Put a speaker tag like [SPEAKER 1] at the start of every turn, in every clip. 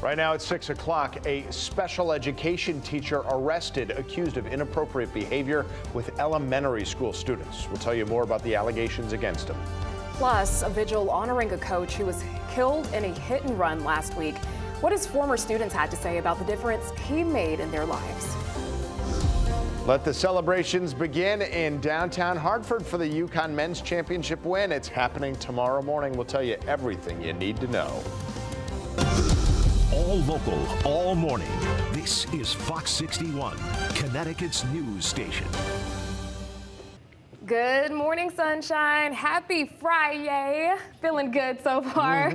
[SPEAKER 1] Right now at 6 o'clock, a special education teacher arrested accused of inappropriate behavior with elementary school students. We'll tell you more about the allegations against him.
[SPEAKER 2] Plus, a vigil honoring a coach who was killed in a hit and run last week. What his former students had to say about the difference he made in their lives.
[SPEAKER 1] Let the celebrations begin in downtown Hartford for the UConn men's championship win. It's happening tomorrow morning. We'll tell you everything you need to know.
[SPEAKER 3] All local, all morning. This is Fox 61, Connecticut's news station.
[SPEAKER 2] Good morning, sunshine. Happy Friday. Feeling good so far.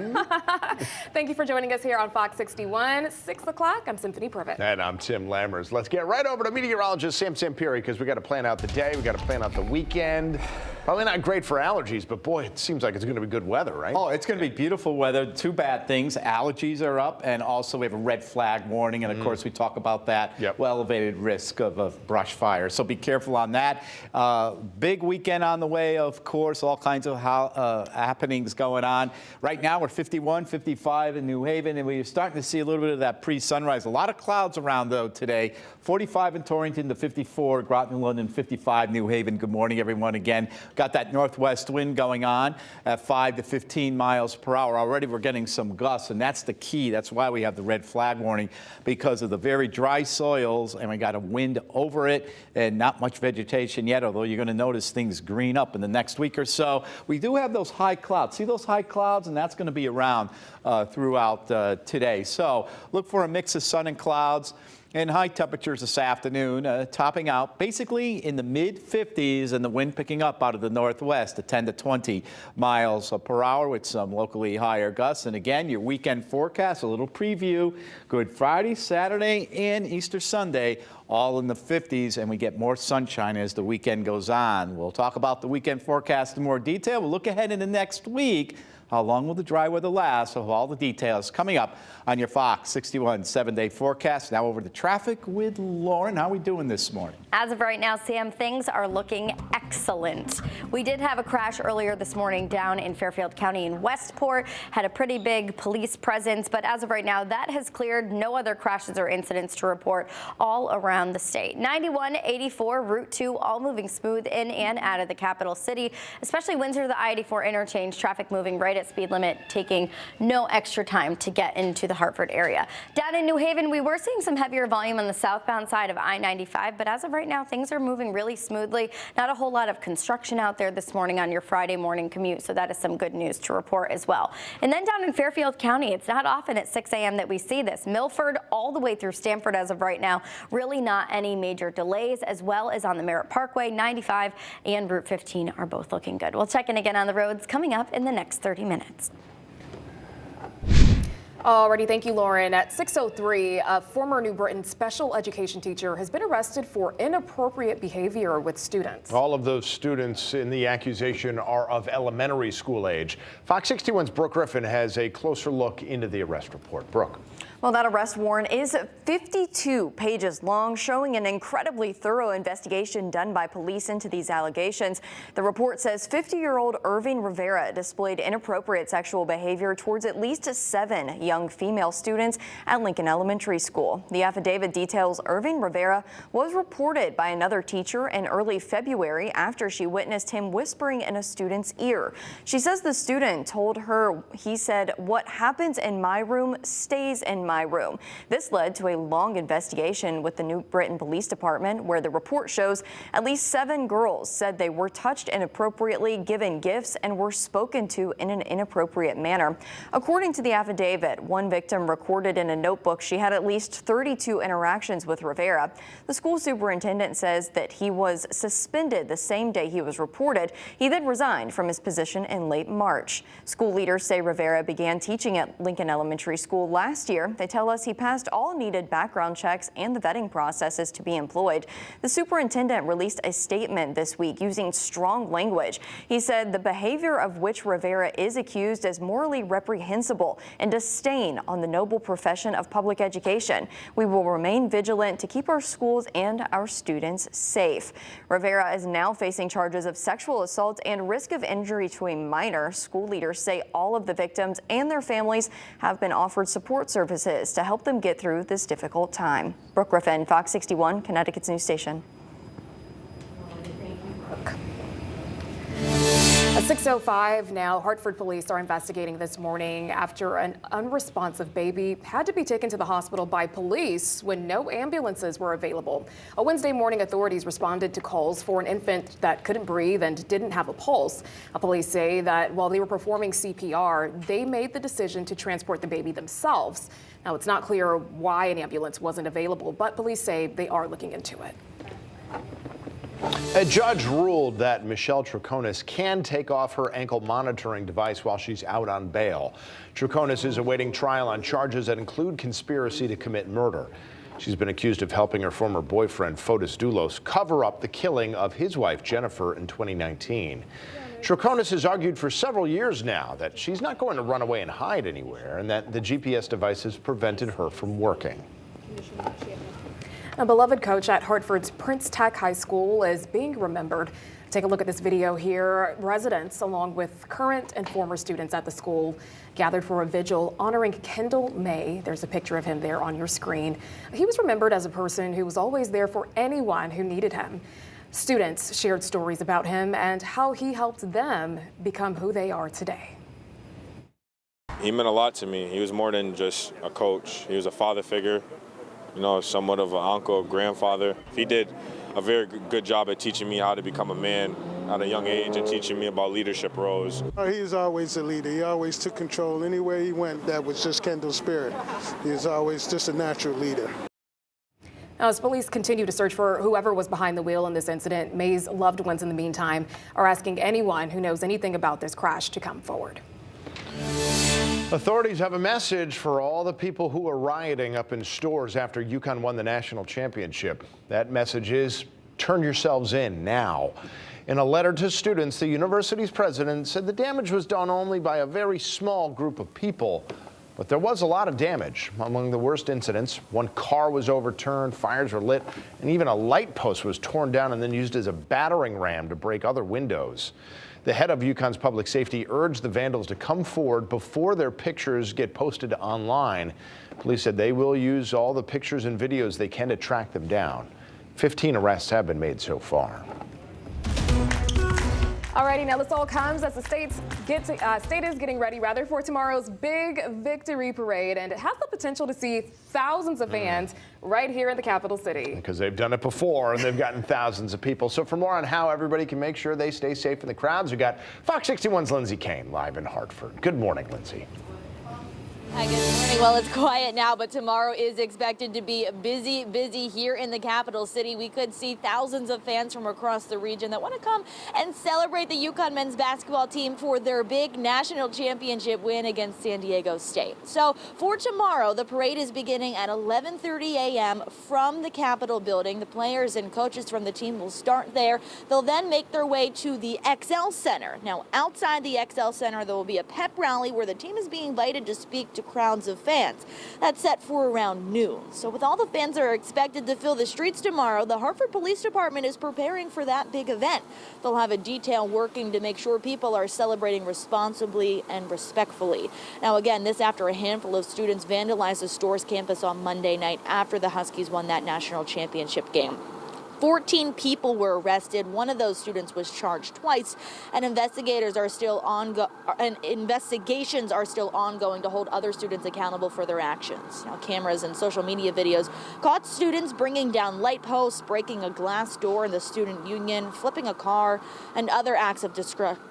[SPEAKER 2] Thank you for joining us here on Fox 61, 6 o'clock. I'm Symphony Privet.
[SPEAKER 1] And I'm Tim Lammers. Let's get right over to meteorologist Sam Samperi because we got to plan out the day. We got to plan out the weekend. Probably not great for allergies, but boy, it seems like it's going to be good weather, right?
[SPEAKER 4] Oh, it's going to be beautiful weather. Two bad things. Allergies are up, and also we have a red flag warning. And of course, we talk about that.
[SPEAKER 1] Yep.
[SPEAKER 4] Well, elevated risk of brush fire. So be careful on that. Big weekend on the way, of course, all kinds of happenings going on. Right now, we're 51, 55 in New Haven, and we're starting to see a little bit of that pre-sunrise. A lot of clouds around, though, today. 45 in Torrington to 54, Groton, London, 55, New Haven. Good morning, everyone, again. Got that northwest wind going on at 5 to 15 miles per hour. Already we're getting some gusts, and that's the key. That's why we have the red flag warning, because of the very dry soils, and we got a wind over it and not much vegetation yet, although you're going to notice things green up in the next week or so. We do have those high clouds. See those high clouds? And that's going to be around throughout today. So look for a mix of sun and clouds. And high temperatures this afternoon, topping out basically in the mid-50s, and the wind picking up out of the northwest at 10 to 20 miles per hour with some locally higher gusts. And again, your weekend forecast, a little preview. Good Friday, Saturday, and Easter Sunday, all in the 50s, and we get more sunshine as the weekend goes on. We'll talk about the weekend forecast in more detail. We'll look ahead into next week. How long will the dry weather last? So all the details coming up on your Fox 61 7-day forecast. Now over to traffic with Lauren. How are we doing this morning?
[SPEAKER 5] As of right now, Sam, things are looking excellent. We did have a crash earlier this morning down in Fairfield County in Westport. Had a pretty big police presence, but as of right now, that has cleared. No other crashes or incidents to report all around the state. 91, 84, Route 2, all moving smooth in and out of the capital city, especially Windsor to the I-84 interchange. Traffic moving right at speed limit, taking no extra time to get into the Hartford area. Down in New Haven, we were seeing some heavier volume on the southbound side of I-95, but as of right now, things are moving really smoothly. Not a whole lot of construction out there this morning on your Friday morning commute, so that is some good news to report as well. And then down in Fairfield County, it's not often at 6 a.m. that we see this. Milford all the way through Stamford as of right now, really not any major delays, as well as on the Merritt Parkway. 95 and Route 15 are both looking good. We'll check in again on the roads coming up in the next 30 minutes.
[SPEAKER 2] Alrighty, thank you, Lauren. At 6:03, a former New Britain special education teacher has been arrested for inappropriate behavior with students.
[SPEAKER 1] All of those students in the accusation are of elementary school age. Fox 61's Brooke Griffin has a closer look into the arrest report. Brooke.
[SPEAKER 6] Well, that arrest warrant is 52 pages long, showing an incredibly thorough investigation done by police into these allegations. The report says 50-year-old Irving Rivera displayed inappropriate sexual behavior towards at least 7 young female students at Lincoln Elementary School. The affidavit details Irving Rivera was reported by another teacher in early February after she witnessed him whispering in a student's ear. She says the student told her, he said, "What happens in my room stays in my room." This led to a long investigation with the New Britain Police Department, where the report shows at least 7 girls said they were touched inappropriately, given gifts, and were spoken to in an inappropriate manner. According to the affidavit, one victim recorded in a notebook she had at least 32 interactions with Rivera. The school superintendent says that he was suspended the same day he was reported. He then resigned from his position in late March. School leaders say Rivera began teaching at Lincoln Elementary School last year. They tell us he passed all needed background checks and the vetting processes to be employed. The superintendent released a statement this week using strong language. He said the behavior of which Rivera is accused is morally reprehensible and a stain on the noble profession of public education. We will remain vigilant to keep our schools and our students safe. Rivera is now facing charges of sexual assault and risk of injury to a minor. School leaders say all of the victims and their families have been offered support services resources to help them get through this difficult time. Brooke Griffin, Fox 61, Connecticut's news station.
[SPEAKER 2] At 6:05 now, Hartford police are investigating this morning after an unresponsive baby had to be taken to the hospital by police when no ambulances were available. A Wednesday morning, authorities responded to calls for an infant that couldn't breathe and didn't have a pulse. Police say that while they were performing CPR, they made the decision to transport the baby themselves. Now, it's not clear why an ambulance wasn't available, but police say they are looking into it.
[SPEAKER 1] A judge ruled that Michelle Troconis can take off her ankle monitoring device while she's out on bail. Troconis is awaiting trial on charges that include conspiracy to commit murder. She's been accused of helping her former boyfriend, Fotis Doulos, cover up the killing of his wife, Jennifer, in 2019. Troconis has argued for several years now that she's not going to run away and hide anywhere and that the GPS devices prevented her from working.
[SPEAKER 2] A beloved coach at Hartford's Prince Tech High School is being remembered. Take a look at this video here. Residents, along with current and former students at the school, gathered for a vigil honoring Kendall May. There's a picture of him there on your screen. He was remembered as a person who was always there for anyone who needed him. Students shared stories about him and how he helped them become who they are today.
[SPEAKER 7] He meant a lot to me. He was more than just a coach. He was a father figure. You know, somewhat of an uncle, grandfather. He did a very good job at teaching me how to become a man at a young age and teaching me about leadership roles.
[SPEAKER 8] He was always a leader. He always took control. Anywhere he went, that was just Kendall's spirit. He was always just a natural leader.
[SPEAKER 2] Now, as police continue to search for whoever was behind the wheel in this incident, May's loved ones in the meantime are asking anyone who knows anything about this crash to come forward.
[SPEAKER 1] Authorities have a message for all the people who are rioting up in stores after UConn won the national championship. That message is, turn yourselves in now. In a letter to students, the university's president said the damage was done only by a very small group of people. But there was a lot of damage. Among the worst incidents, one car was overturned, fires were lit, and even a light post was torn down and then used as a battering ram to break other windows. The head of UConn's public safety urged the vandals to come forward before their pictures get posted online. Police said they will use all the pictures and videos they can to track them down. 15 arrests have been made so far.
[SPEAKER 2] Alrighty, now this all comes as the state is getting ready for tomorrow's big victory parade, and it has the potential to see thousands of fans right here in the capital city.
[SPEAKER 1] Because they've done it before and they've gotten thousands of people. So for more on how everybody can make sure they stay safe in the crowds, we got Fox 61's Lindsay Kane live in Hartford. Good morning, Lindsay.
[SPEAKER 9] Hi, good morning. Well, it's quiet now, but tomorrow is expected to be busy here in the capital city. We could see thousands of fans from across the region that want to come and celebrate the UConn men's basketball team for their big national championship win against San Diego State. So for tomorrow, the parade is beginning at 11:30 a.m. from the Capitol building. The players and coaches from the team will start there. They'll then make their way to the XL Center. Now, outside the XL Center, there will be a pep rally where the team is being invited to speak to crowds of fans. That's set for around noon. So with all the fans that are expected to fill the streets tomorrow, the Hartford Police Department is preparing for that big event. They'll have a detail working to make sure people are celebrating responsibly and respectfully. Now again, this after a handful of students vandalized the store's campus on Monday night after the Huskies won that national championship game. 14 people were arrested. One of those students was charged twice, and investigations are still ongoing to hold other students accountable for their actions. Now, cameras and social media videos caught students bringing down light posts, breaking a glass door in the student union, flipping a car, and other acts of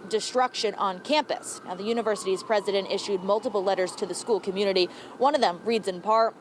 [SPEAKER 9] destruction on campus. Now, the university's president issued multiple letters to the school community. One of them reads in part,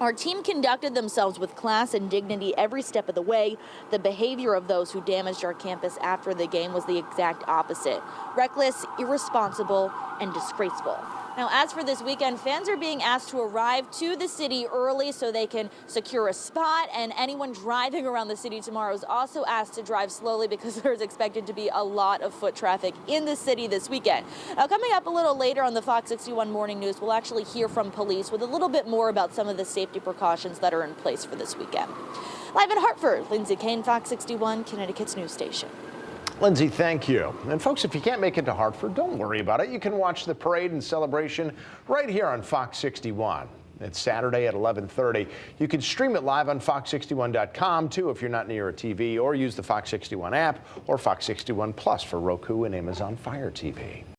[SPEAKER 9] "Our team conducted themselves with class and dignity every step of the way. The behavior of those who damaged our campus after the game was the exact opposite. Reckless, irresponsible, and disgraceful." Now, as for this weekend, fans are being asked to arrive to the city early so they can secure a spot, and anyone driving around the city tomorrow is also asked to drive slowly because there's expected to be a lot of foot traffic in the city this weekend. Now, coming up a little later on the Fox 61 Morning News, we'll actually hear from police with a little bit more about some of the safety precautions that are in place for this weekend. Live in Hartford, Lindsay Kane, Fox 61, Connecticut's news station.
[SPEAKER 1] Lindsay, thank you. And folks, if you can't make it to Hartford, don't worry about it. You can watch the parade and celebration right here on Fox 61. It's Saturday at 11:30. You can stream it live on fox61.com too if you're not near a TV, or use the Fox 61 app or Fox 61 Plus for Roku and Amazon Fire TV.